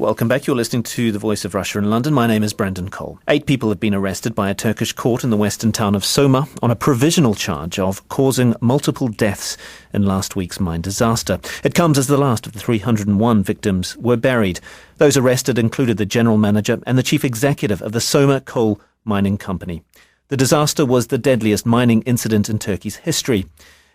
welcome back. You're listening to The Voice of Russia in London. My name is Brendan Cole. 8 people have been arrested by a Turkish court in the western town of Soma on a provisional charge of causing multiple deaths in last week's mine disaster. It comes as the last of the 301 victims were buried. Those arrested included the general manager and the chief executive of the Soma coal mining company. The disaster was the deadliest mining incident in Turkey's history.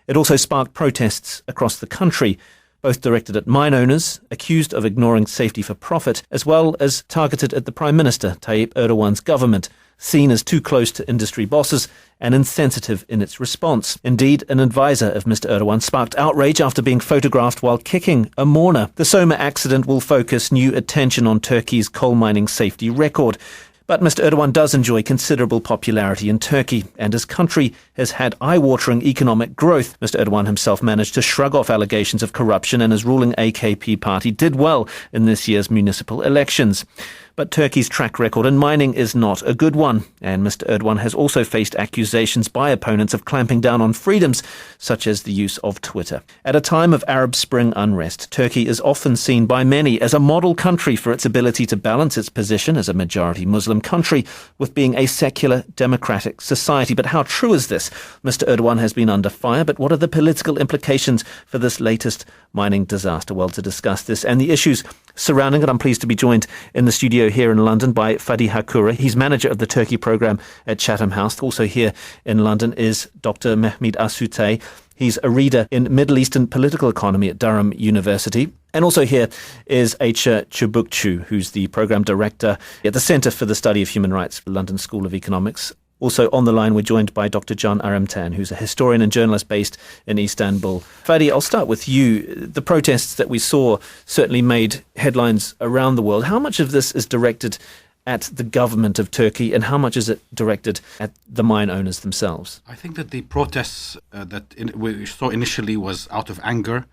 It also sparked protests across the country, both directed at mine owners, accused of ignoring safety for profit, as well as targeted at the Prime Minister, Tayyip Erdogan's government, seen as too close to industry bosses and insensitive in its response. Indeed, an advisor of Mr. Erdogan sparked outrage after being photographed while kicking a mourner. The Soma accident will focus new attention on Turkey's coal mining safety record. But Mr. Erdogan does enjoy considerable popularity in Turkey, and his country has had eye-watering economic growth. Mr. Erdogan himself managed to shrug off allegations of corruption, and his ruling AKP party did well in this year's municipal elections. But Turkey's track record in mining is not a good one, and Mr. Erdogan has also faced accusations by opponents of clamping down on freedoms, such as the use of Twitter. At a time of Arab Spring unrest, Turkey is often seen by many as a model country for its ability to balance its position as a majority Muslim country with being a secular, democratic society. But how true is this? Mr. Erdogan has been under fire, but what are the political implications for this latest mining disaster? Well, to discuss this and the issues surrounding it, I'm pleased to be joined in the studio here in London by Fadi Hakura. He's manager of the Turkey programme at Chatham House. Also here in London is Dr. Mehmet Asutay. He's a reader in Middle Eastern political economy at Durham University. And also here is Ayça Çubukçu, who's the programme director at the Centre for the Study of Human Rights, London School of Economics. Also on the line, we're joined by Dr. Can Erimtan, who's a historian and journalist based in Istanbul. Fadi, I'll start with you. The protests that we saw certainly made headlines around the world. How much of this is directed at the government of Turkey, and how much is it directed at the mine owners themselves? I think that the protests we saw initially was out of anger.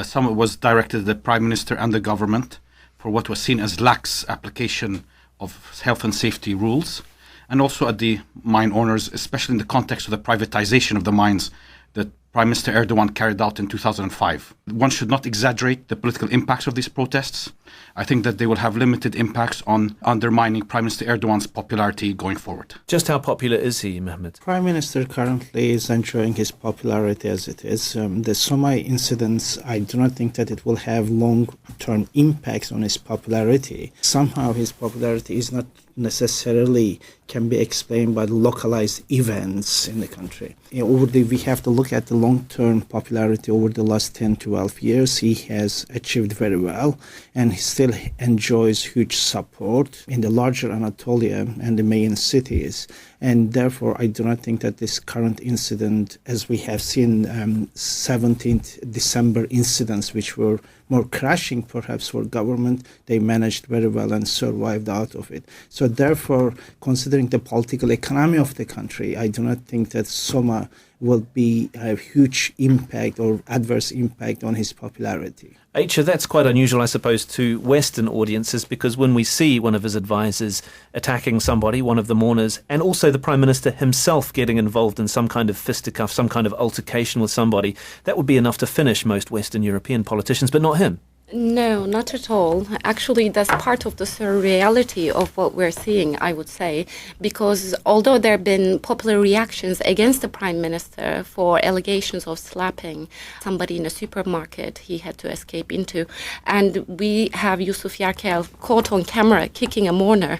Some of it was directed at the Prime Minister and the government for what was seen as lax application of health and safety rules, and also at the mine owners, especially in the context of the privatization of the mines that Prime Minister Erdogan carried out in 2005. One should not exaggerate the political impacts of these protests. I think that they will have limited impacts on undermining Prime Minister Erdogan's popularity going forward. Just how popular is he, Mehmet? Prime Minister currently is enjoying his popularity as it is. The Soma incidents, I do not think that it will have long-term impacts on his popularity. Somehow his popularity is not necessarily can be explained by the localized events in the country. We have to look at the long-term popularity over the last 10-12 years. He has achieved very well, and he still enjoys huge support in the larger Anatolia and the main cities. And therefore, I do not think that this current incident, as we have seen 17th December incidents, which were more crashing perhaps for government, they managed very well and survived out of it. So therefore, considering the political economy of the country, I do not think that Soma will be a huge impact or adverse impact on his popularity. Ayça, that's quite unusual, I suppose, to Western audiences, because when we see one of his advisors attacking somebody, one of the mourners, and also the Prime Minister himself getting involved in some kind of fisticuff, some kind of altercation with somebody, that would be enough to finish most Western European politicians, but not him. No, not at all. Actually, that's part of the surreality of what we're seeing, I would say, because although there have been popular reactions against the Prime Minister for allegations of slapping somebody in a supermarket he had to escape into, and we have Yusuf Yarkel caught on camera kicking a mourner,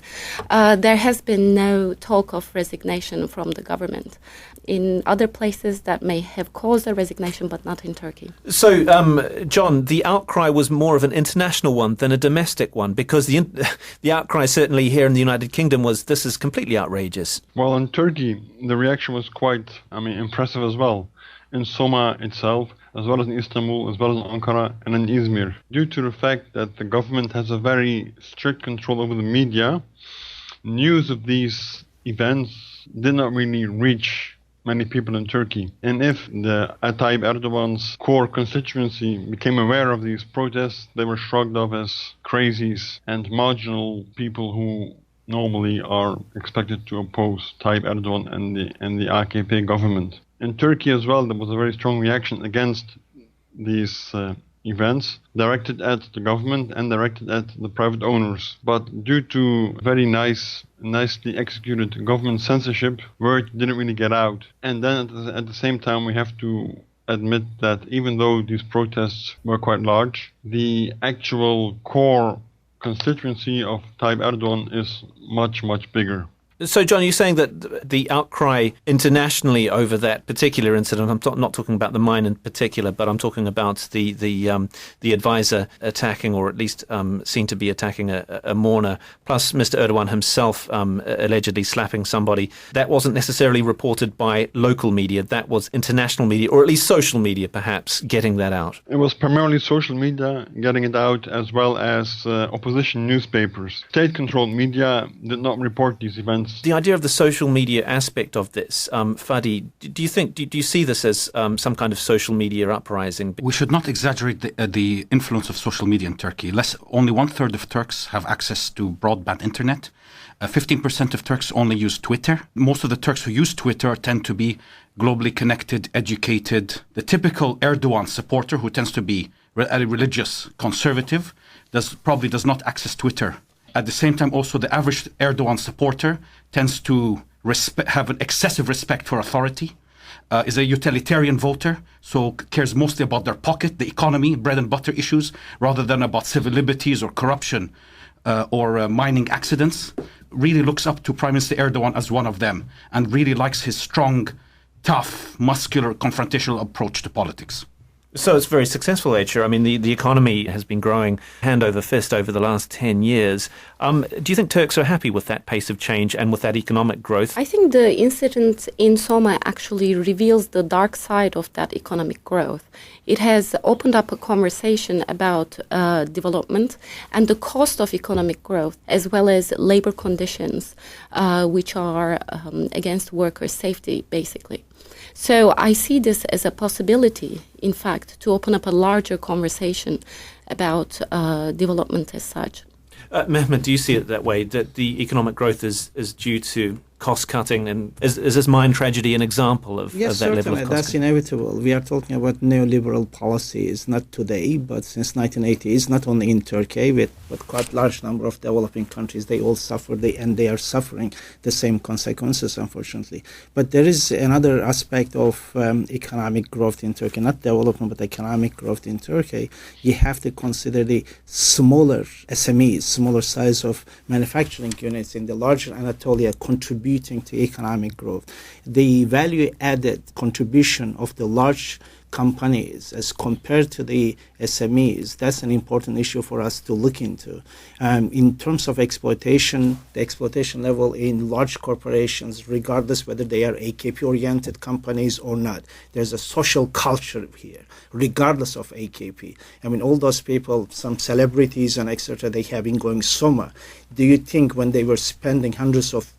there has been no talk of resignation from the government. In other places that may have caused a resignation, but not in Turkey. So, John, the outcry was more of an international one than a domestic one, because the outcry certainly here in the United Kingdom was, this is completely outrageous. Well, in Turkey, the reaction was quite, impressive as well. In Soma itself, as well as in Istanbul, as well as in Ankara and in Izmir. Due to the fact that the government has a very strict control over the media, news of these events did not really reach many people in Turkey. And if the Tayyip Erdogan's core constituency became aware of these protests, they were shrugged off as crazies and marginal people who normally are expected to oppose Tayyip Erdogan and the AKP government. In Turkey as well, there was a very strong reaction against these events directed at the government and directed at the private owners. But due to very nicely executed government censorship, word didn't really get out. And then at the same time, we have to admit that even though these protests were quite large, the actual core constituency of Tayyip Erdogan is much, much bigger. So, John, you're saying that the outcry internationally over that particular incident, I'm not talking about the mine in particular, but I'm talking about the advisor attacking, or at least seen to be attacking a mourner, plus Mr. Erdogan himself allegedly slapping somebody. That wasn't necessarily reported by local media. That was international media, or at least social media, perhaps, getting that out. It was primarily social media getting it out, as well as opposition newspapers. State-controlled media did not report these events. The idea of the social media aspect of this, Fadi, do you see this as some kind of social media uprising? We should not exaggerate the influence of social media in Turkey. Only 1/3 of Turks have access to broadband internet. 15% of Turks only use Twitter. Most of the Turks who use Twitter tend to be globally connected, educated. The typical Erdogan supporter, who tends to be a religious conservative, probably does not access Twitter. At the same time, also, the average Erdogan supporter tends to have an excessive respect for authority, is a utilitarian voter, so cares mostly about their pocket, the economy, bread and butter issues, rather than about civil liberties or corruption or mining accidents. Really looks up to Prime Minister Erdogan as one of them, and really likes his strong, tough, muscular, confrontational approach to politics. So it's very successful, Ayça. I mean, the economy has been growing hand over fist over the last 10 years. Do you think Turks are happy with that pace of change and with that economic growth? I think the incident in Soma actually reveals the dark side of that economic growth. It has opened up a conversation about development and the cost of economic growth, as well as labor conditions, which are against workers' safety, basically. So I see this as a possibility, in fact, to open up a larger conversation about development as such. Mehmet, do you see it that way, that the economic growth is due to cost-cutting, and is this mine tragedy an example of that level of cost-cutting? Yes, certainly, that's inevitable. We are talking about neoliberal policies, not today, but since 1980s, not only in Turkey, but quite large number of developing countries. They all suffer, and they are suffering the same consequences, unfortunately. But there is another aspect of economic growth in Turkey, not development, but economic growth in Turkey. You have to consider the smaller SMEs, smaller size of manufacturing units in the larger Anatolia contributing to economic growth. The value-added contribution of the large companies as compared to the SMEs, that's an important issue for us to look into. In terms of exploitation, the exploitation level in large corporations, regardless whether they are AKP-oriented companies or not, there's a social culture here, regardless of AKP. I mean, all those people, some celebrities and etc., they have been going Soma. Do you think when they were spending hundreds of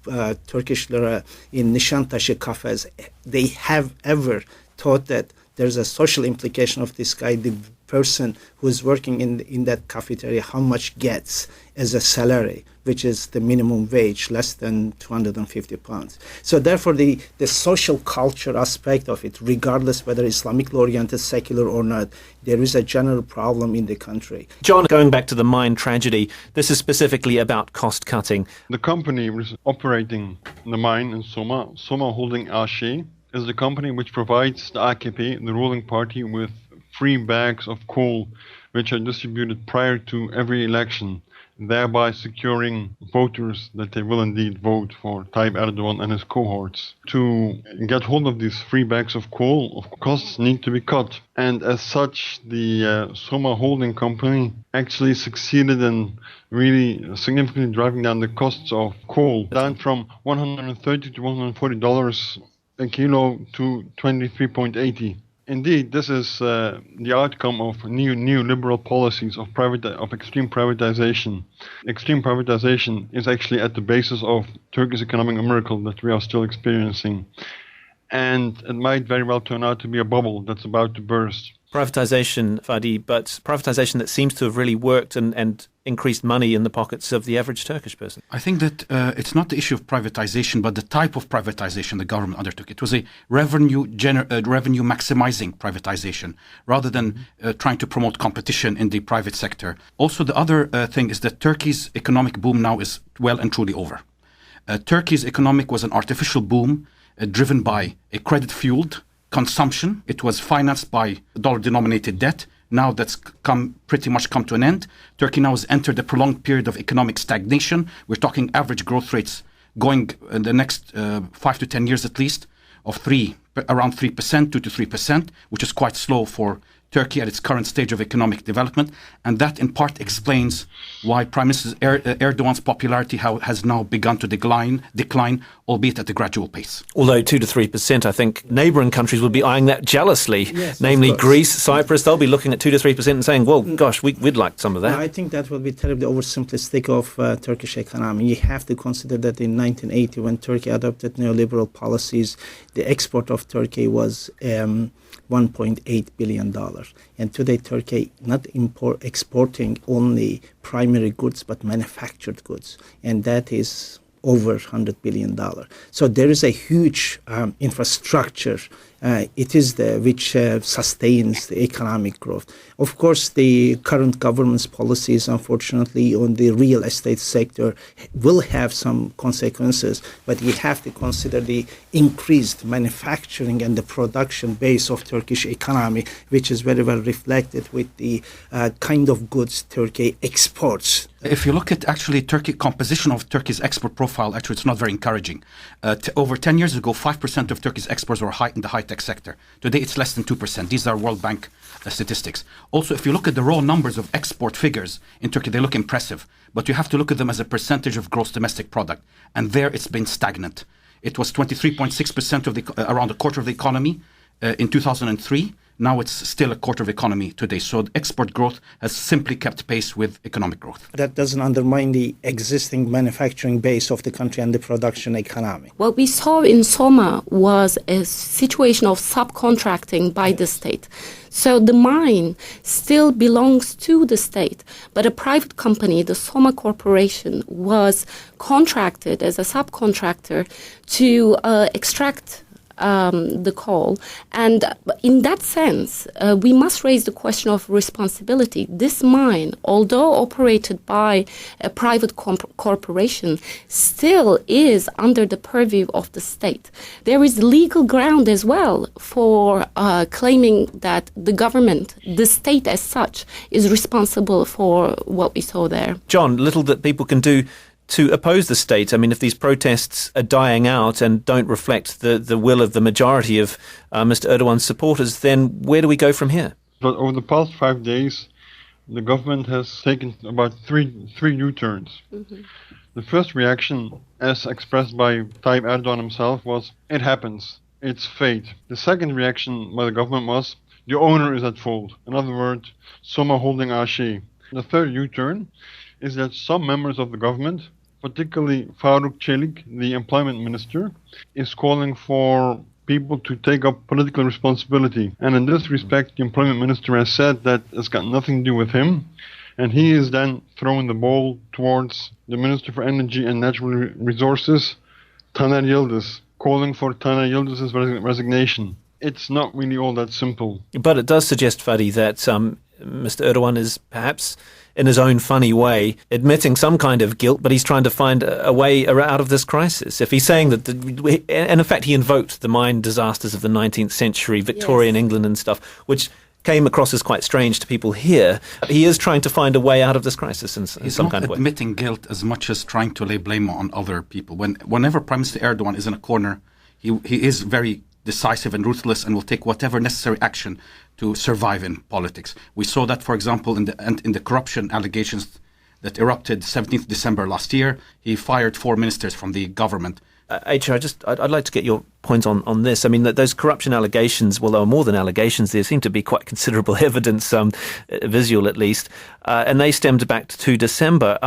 Turkish lira in Nişantaşı cafes, they have ever thought that there's a social implication of this guy, the person who is working in that cafeteria, how much gets as a salary, which is the minimum wage, less than 250 pounds. So therefore, the social culture aspect of it, regardless whether Islamically oriented, secular or not, there is a general problem in the country. John, going back to the mine tragedy, this is specifically about cost cutting. The company operating the mine in Soma Holding AŞ, is the company which provides the AKP, the ruling party, with free bags of coal, which are distributed prior to every election, thereby securing voters that they will indeed vote for Tayyip Erdogan and his cohorts. To get hold of these free bags of coal, costs need to be cut. And as such, the Soma Holding Company actually succeeded in really significantly driving down the costs of coal, down from $130 to $140 a kilo to 23.80. Indeed, this is the outcome of neoliberal policies of extreme privatization. Extreme privatization is actually at the basis of Turkey's economic miracle that we are still experiencing. And it might very well turn out to be a bubble that's about to burst. Privatisation, Fadi, but privatisation that seems to have really worked and increased money in the pockets of the average Turkish person. I think that it's not the issue of privatization, but the type of privatization the government undertook. It was a revenue maximizing privatization rather than trying to promote competition in the private sector. Also, the other thing is that Turkey's economic boom now is well and truly over. Turkey's economic was an artificial boom driven by a credit-fueled consumption. It was financed by dollar-denominated debt. Now that's pretty much come to an end. Turkey now has entered a prolonged period of economic stagnation. We're talking average growth rates going in the next 5 to 10 years at least of around 3%, 2 to 3%, which is quite slow for Turkey at its current stage of economic development. And that in part explains why Prime Minister Erdogan's popularity has now begun to decline, albeit at a gradual pace. Although 2 to 3%, I think neighbouring countries would be eyeing that jealously, yes, namely Greece, Cyprus. They'll be looking at 2 to 3% and saying, well, gosh, we'd like some of that. I think that will be terribly oversimplistic of Turkish economy. You have to consider that in 1980, when Turkey adopted neoliberal policies, the export of Turkey was $1.8 billion. And today Turkey not exporting only primary goods but manufactured goods. And that is over $100 billion. So there is a huge infrastructure. It is which sustains the economic growth. Of course, the current government's policies, unfortunately, on the real estate sector will have some consequences, but you have to consider the increased manufacturing and the production base of Turkish economy, which is very well reflected with the kind of goods Turkey exports. If you look at actually composition of Turkey's export profile, actually it's not very encouraging. Over 10 years ago, 5% of Turkey's exports were in the high-tech sector. Today it's less than 2%. These are World Bank statistics. Also, if you look at the raw numbers of export figures in Turkey, they look impressive. But you have to look at them as a percentage of gross domestic product. And there it's been stagnant. It was 23.6% of around a quarter of the economy in 2003. Now it's still a quarter of the economy today. So export growth has simply kept pace with economic growth. That doesn't undermine the existing manufacturing base of the country and the production economy. What we saw in Soma was a situation of subcontracting by the state. So the mine still belongs to the state, but a private company, the Soma Corporation, was contracted as a subcontractor to extract the coal. And in that sense, we must raise the question of responsibility. This mine, although operated by a private corporation, still is under the purview of the state. There is legal ground as well for claiming that the government, the state as such, is responsible for what we saw there. John, little that people can do to oppose the state. I mean, if these protests are dying out and don't reflect the will of the majority of Mr. Erdogan's supporters, then where do we go from here? But over the past 5 days, the government has taken about three U-turns. Mm-hmm. The first reaction, as expressed by Tayyip Erdogan himself, was, it happens, it's fate. The second reaction by the government was, the owner is at fault. In other words, Soma Holding AG. The third U-turn is that some members of the government, particularly Faruk Çelik, the employment minister, is calling for people to take up political responsibility. And in this respect, the employment minister has said that it's got nothing to do with him. And he is then throwing the ball towards the Minister for Energy and Natural Resources, Taner Yildiz, calling for Taner Yıldız's resignation. It's not really all that simple. But it does suggest, Fadi, that Mr. Erdogan is perhaps, in his own funny way, admitting some kind of guilt, but he's trying to find a way out of this crisis. If he's saying that, and in fact, he invoked the mine disasters of the 19th century, Victorian England and stuff, which came across as quite strange to people here. He is trying to find a way out of this crisis in some kind of way. He's not admitting guilt as much as trying to lay blame on other people. Whenever Prime Minister Erdogan is in a corner, he is very decisive and ruthless and will take whatever necessary action to survive in politics. We saw that, for example, in the corruption allegations that erupted 17th December last year. He fired 4 ministers from the government. Ayça, I'd like to get your point on this. I mean, those corruption allegations, well, there were more than allegations. There seemed to be quite considerable evidence, visual at least, and they stemmed back to December.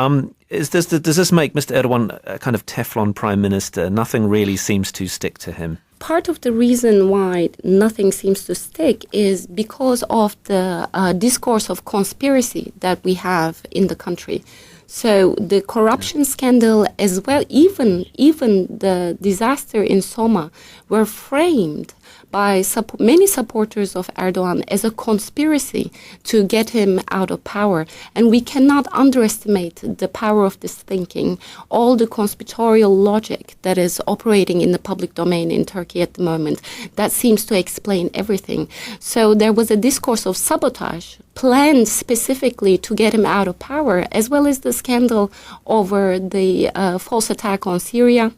Does this make Mr. Erdogan a kind of Teflon prime minister? Nothing really seems to stick to him. Part of the reason why nothing seems to stick is because of the discourse of conspiracy that we have in the country. So the corruption scandal as well, even the disaster in Soma, were framed by many supporters of Erdogan as a conspiracy to get him out of power. And we cannot underestimate the power of this thinking, all the conspiratorial logic that is operating in the public domain in Turkey at the moment. That seems to explain everything. So there was a discourse of sabotage planned specifically to get him out of power, as well as the scandal over the false attack on Syria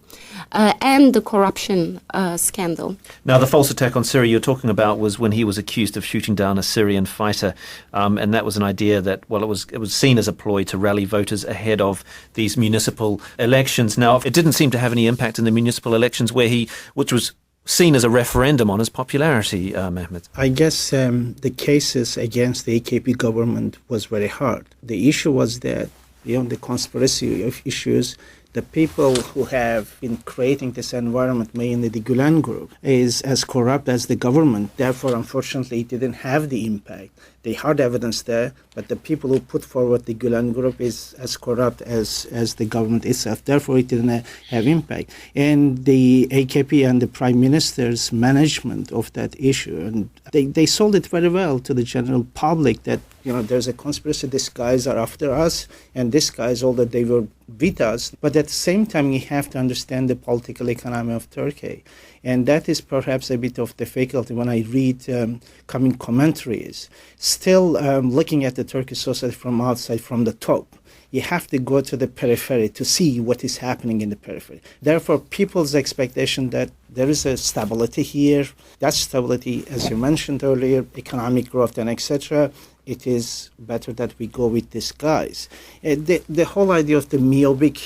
and the corruption scandal. Now, the false attack on Syria you're talking about was when he was accused of shooting down a Syrian fighter, and that was an idea that, well, it was seen as a ploy to rally voters ahead of these municipal elections. Now, it didn't seem to have any impact in the municipal elections which was seen as a referendum on his popularity, Mehmet. I guess the cases against the AKP government was very hard. The issue was that beyond the conspiracy of issues, the people who have been creating this environment, mainly the Gulen group, is as corrupt as the government. Therefore, unfortunately, it didn't have the impact. The hard evidence there, but the people who put forward the Gulen group is as corrupt as the government itself. Therefore, it didn't have impact. And the AKP and the Prime Minister's management of that issue, and they sold it very well to the general public that, there's a conspiracy, these guys are after us, and these guys, although they were with us, but at the same time, you have to understand the political economy of Turkey. And that is perhaps a bit of difficulty when I read coming commentaries. Still looking at the Turkish society from outside, from the top, you have to go to the periphery to see what is happening in the periphery. Therefore, people's expectation that there is a stability here, that stability, as you mentioned earlier, economic growth and etc., it is better that we go with these guys. The whole idea of the myopic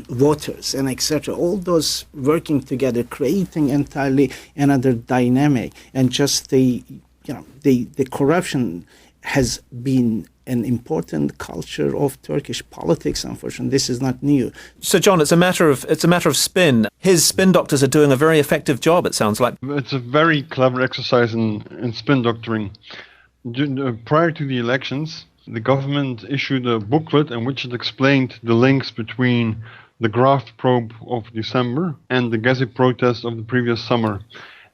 voters and etc., all those working together, creating entirely another dynamic, and just the corruption has been an important culture of Turkish politics. Unfortunately, this is not new. So, John, it's a matter of spin. His spin doctors are doing a very effective job, it sounds like. It's a very clever exercise in spin doctoring. Prior to the elections, the government issued a booklet in which it explained the links between the graft probe of December and the Gezi protest of the previous summer.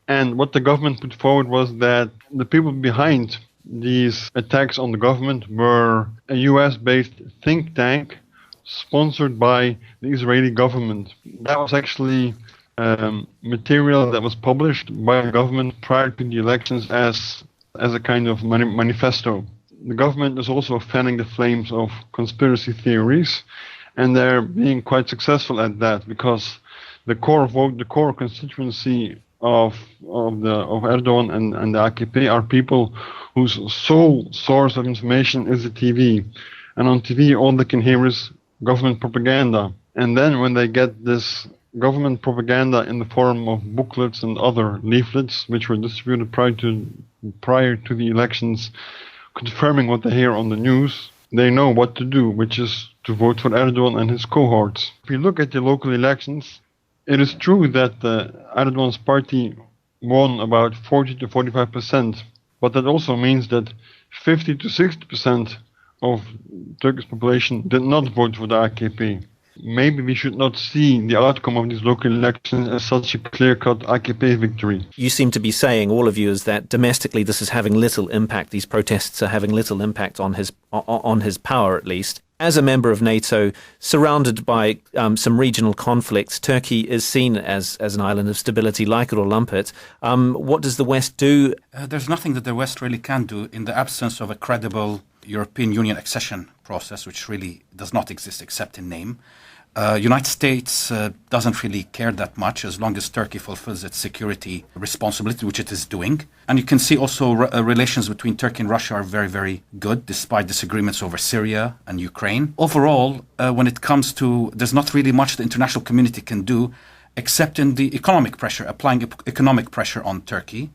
And what the government put forward was that the people behind these attacks on the government were a US-based think tank sponsored by the Israeli government. That was actually material that was published by the government prior to the elections as a kind of manifesto. The government is also fanning the flames of conspiracy theories, and they're being quite successful at that because the core constituency of Erdogan and the AKP are people whose sole source of information is the TV. And on TV, all they can hear is government propaganda. And then when they get this government propaganda in the form of booklets and other leaflets, which were distributed prior to the elections, confirming what they hear on the news, they know what to do, which is to vote for Erdogan and his cohorts. If you look at the local elections, it is true that Erdogan's party won about 40 to 45%, but that also means that 50 to 60% of Turkish population did not vote for the AKP. Maybe we should not see the outcome of these local elections as such a clear-cut AKP victory. You seem to be saying, all of you, is that domestically this is having little impact. These protests are having little impact on his power, at least. As a member of NATO, surrounded by some regional conflicts, Turkey is seen as an island of stability, like it or lump it. What does the West do? There's nothing that the West really can do in the absence of a credible European Union accession process, which really does not exist except in name. United States doesn't really care that much as long as Turkey fulfills its security responsibility, which it is doing. And you can see also relations between Turkey and Russia are very, very good, despite disagreements over Syria and Ukraine. Overall, when it comes to, there's not really much the international community can do, except in the economic pressure, applying economic pressure on Turkey.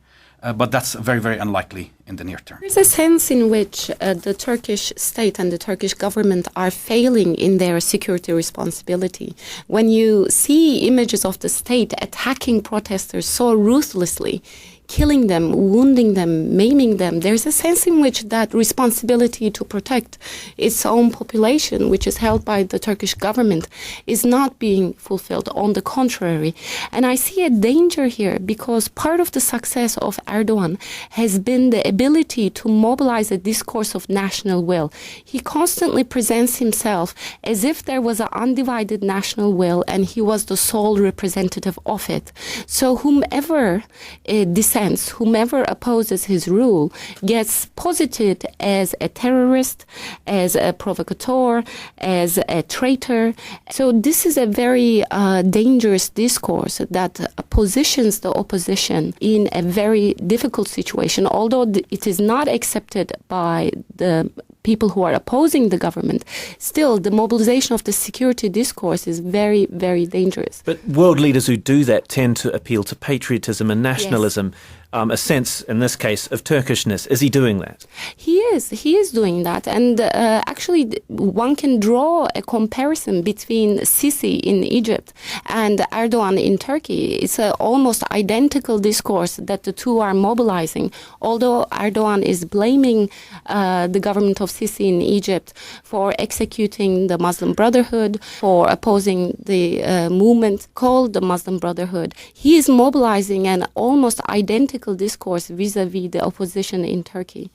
but that's very, very unlikely in the near term. There's a sense in which the Turkish state and the Turkish government are failing in their security responsibility. When you see images of the state attacking protesters so ruthlessly, killing them, wounding them, maiming them, there's a sense in which that responsibility to protect its own population, which is held by the Turkish government, is not being fulfilled. On the contrary. And I see a danger here because part of the success of Erdogan has been the ability to mobilize a discourse of national will. He constantly presents himself as if there was an undivided national will and he was the sole representative of it. So whomever dissents, whomever opposes his rule gets posited as a terrorist, as a provocateur, as a traitor. So this is a very dangerous discourse that positions the opposition in a very difficult situation, although it is not accepted by the people who are opposing the government. Still, the mobilization of the security discourse is very, very dangerous. But world leaders who do that tend to appeal to patriotism and nationalism. Yes. A sense, in this case, of Turkishness. Is he doing that? He is doing that. And actually, one can draw a comparison between Sisi in Egypt and Erdogan in Turkey. It's an almost identical discourse that the two are mobilizing. Although Erdogan is blaming the government of Sisi in Egypt for executing the Muslim Brotherhood, for opposing the movement called the Muslim Brotherhood, he is mobilizing an almost identical discourse vis-a-vis the opposition in Turkey.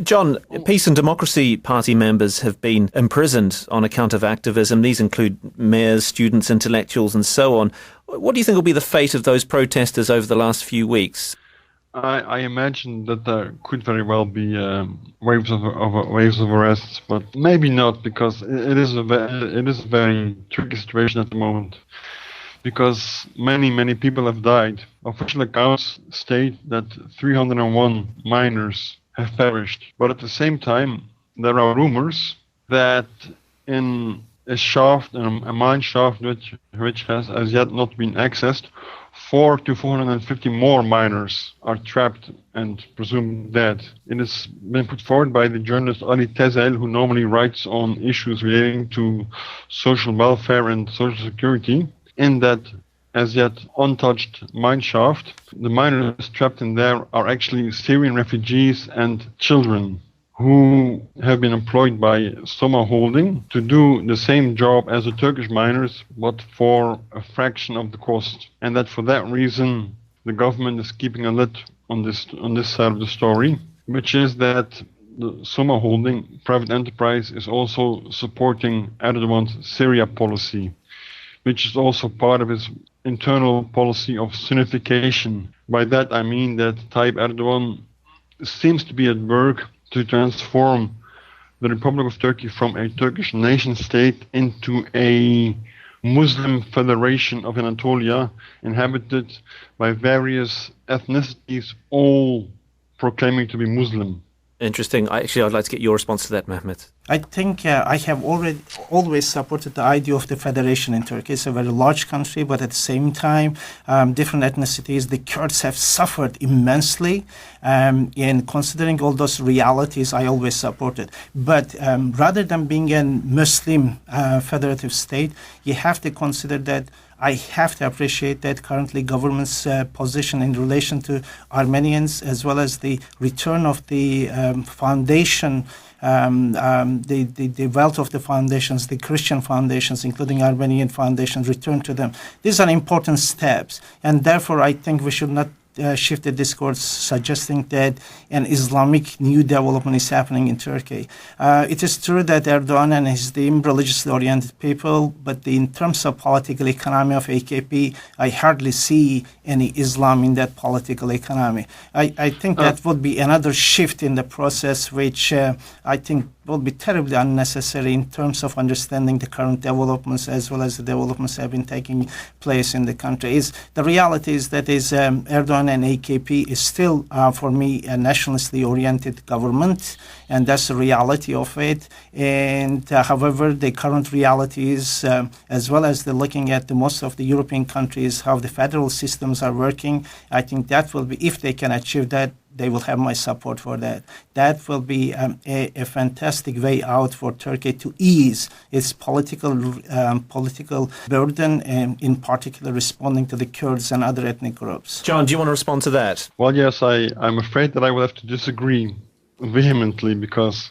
John, Peace and Democracy Party members have been imprisoned on account of activism. These include mayors, students, intellectuals and so on. What do you think will be the fate of those protesters over the last few weeks? I imagine that there could very well be waves of arrests, but maybe not, because it is a very tricky situation at the moment. Because many people have died. Official accounts state that 301 miners have perished. But at the same time, there are rumors that in a mine shaft which has as yet not been accessed, 400 to 450 more miners are trapped and presumed dead. It has been put forward by the journalist Ali Tezel, who normally writes on issues relating to social welfare and social security, in that as yet untouched mine shaft. The miners trapped in there are actually Syrian refugees and children who have been employed by Soma Holding to do the same job as the Turkish miners, but for a fraction of the cost. And that for that reason, the government is keeping a lid on this side of the story, which is that the Soma Holding private enterprise is also supporting Erdogan's Syria policy, which is also part of his internal policy of Sunnification. By that I mean that Tayyip Erdogan seems to be at work to transform the Republic of Turkey from a Turkish nation state into a Muslim federation of Anatolia, inhabited by various ethnicities, all proclaiming to be Muslim. Interesting. Actually, I'd like to get your response to that, Mehmet. I think I have always supported the idea of the federation in Turkey. It's a very large country, but at the same time, different ethnicities, the Kurds have suffered immensely. And considering all those realities, I always supported. But rather than being a Muslim federative state, you have to consider that I have to appreciate that currently government's position in relation to Armenians, as well as the return of the foundation, the wealth of the foundations, the Christian foundations, including Armenian foundations, return to them. These are important steps, and therefore I think we should not shift the discourse suggesting that an Islamic new development is happening in Turkey. It is true that Erdogan and his team religiously oriented people, but in terms of political economy of AKP, I hardly see any Islam in that political economy. I think that would be another shift in the process, which I think will be terribly unnecessary in terms of understanding the current developments as well as the developments that have been taking place in the country. The reality is that Erdogan and AKP is still, for me, a nationally oriented government, and that's the reality of it. And however, the current reality is, as well as looking at most of the European countries, how the federal systems are working, I think that will be, if they can achieve that, they will have my support for that. That will be a fantastic way out for Turkey to ease its political burden, and in particular responding to the Kurds and other ethnic groups. John, do you want to respond to that? Well, yes, I'm afraid that I will have to disagree vehemently, because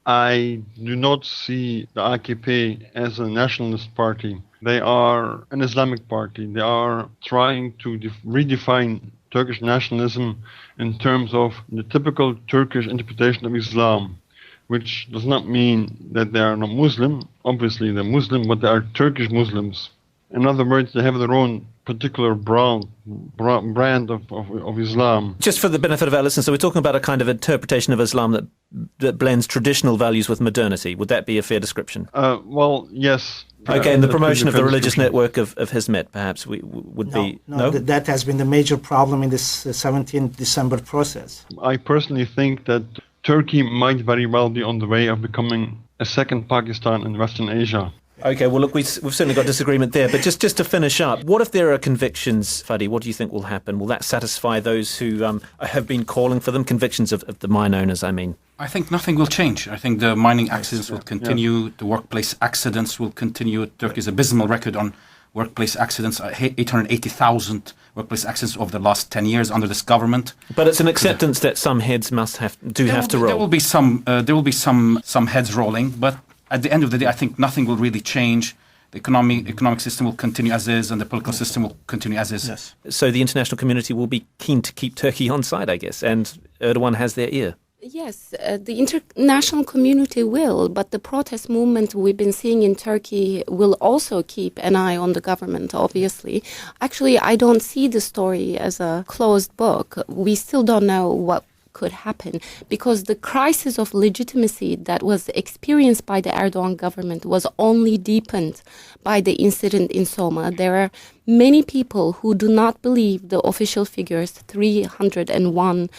I do not see the AKP as a nationalist party. They are an Islamic party. They are trying to redefine Turkish nationalism in terms of the typical Turkish interpretation of Islam, which does not mean that they are not Muslim. Obviously, they're Muslim, but they are Turkish Muslims. In other words, they have their own particular brand of Islam. Just for the benefit of our listeners, so we're talking about a kind of interpretation of Islam that blends traditional values with modernity. Would that be a fair description? Well, yes. Okay, and the promotion of the religious network of Hizmet, perhaps, would be... No, that has been the major problem in this 17th December process. I personally think that Turkey might very well be on the way of becoming a second Pakistan in Western Asia. Okay, well, look, we've certainly got disagreement there, but just to finish up, what if there are convictions, Fadi? What do you think will happen? Will that satisfy those who have been calling for them? Convictions of the mine owners, I mean. I think nothing will change. I think the mining accidents will continue. The workplace accidents will continue. Turkey's abysmal record on workplace accidents, 880,000 workplace accidents over the last 10 years under this government. But it's an acceptance that some heads have to roll. There will be some heads rolling, but at the end of the day, I think nothing will really change. The economic system will continue as is, and the political system will continue as is. Yes. So the international community will be keen to keep Turkey on side, I guess, and Erdogan has their ear. Yes, the international community will, but the protest movement we've been seeing in Turkey will also keep an eye on the government, obviously. Actually, I don't see the story as a closed book. We still don't know what could happen, because the crisis of legitimacy that was experienced by the Erdogan government was only deepened by the incident in Soma. There are many people who do not believe the official figures, 301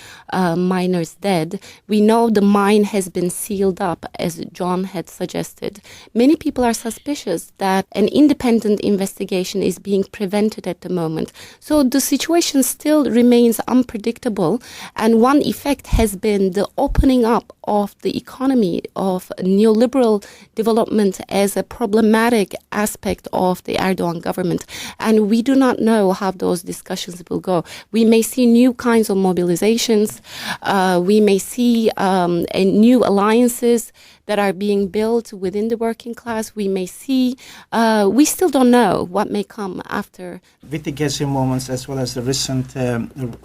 miners dead. We know the mine has been sealed up, as John had suggested. Many people are suspicious that an independent investigation is being prevented at the moment. So the situation still remains unpredictable, and one effect has been the opening up of the economy, of neoliberal development as a problematic aspect of the Erdogan government. And we do not know how those discussions will go. We may see new kinds of mobilizations. We may see new alliances that are being built within the working class. We may see, we still don't know what may come after. With the Gezi moments as well as the recent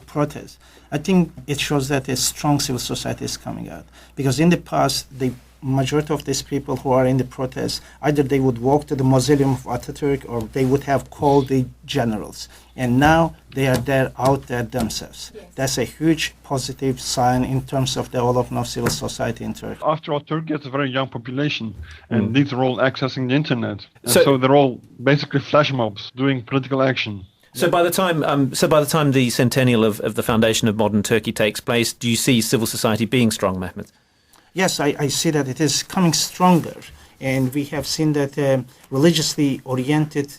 protests, I think it shows that a strong civil society is coming out. Because in the past, the majority of these people who are in the protests, either they would walk to the mausoleum of Atatürk or they would have called the generals. And now they are out there themselves. Yes. That's a huge positive sign in terms of the development of civil society in Turkey. After all, Turkey has a very young population, and these are all accessing the internet. So they're all basically flash mobs doing political action. So by the time the centennial of the foundation of modern Turkey takes place, do you see civil society being strong, Mehmet? Yes, I see that it is coming stronger. And we have seen that religiously oriented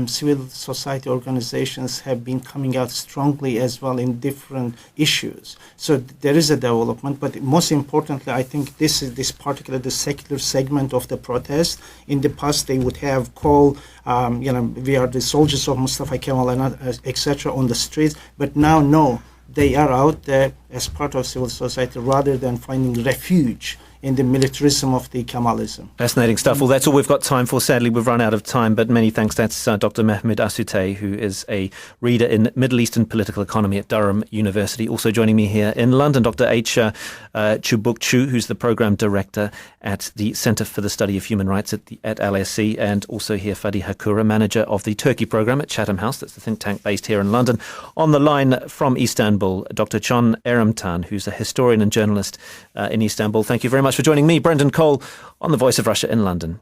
civil society organizations have been coming out strongly as well in different issues. So there is a development, but most importantly, I think the secular segment of the protest. In the past, they would have called, we are the soldiers of Mustafa Kemal and etc. on the streets, but now no. They are out there as part of civil society rather than finding refuge in the militarism of the Kemalism. Fascinating stuff. Well, that's all we've got time for. Sadly, we've run out of time, but many thanks. That's Dr. Mehmet Asutay, who is a reader in Middle Eastern political economy at Durham University. Also joining me here in London, Dr. Ayça Çubukçu, who's the Programme Director at the Centre for the Study of Human Rights at LSE, and also here Fadi Hakura, Manager of the Turkey Programme at Chatham House. That's the think tank based here in London. On the line from Istanbul, Dr. Can Erimtan, who's a historian and journalist in Istanbul. Thank you very much much for joining me, Brendan Cole, on The Voice of Russia in London.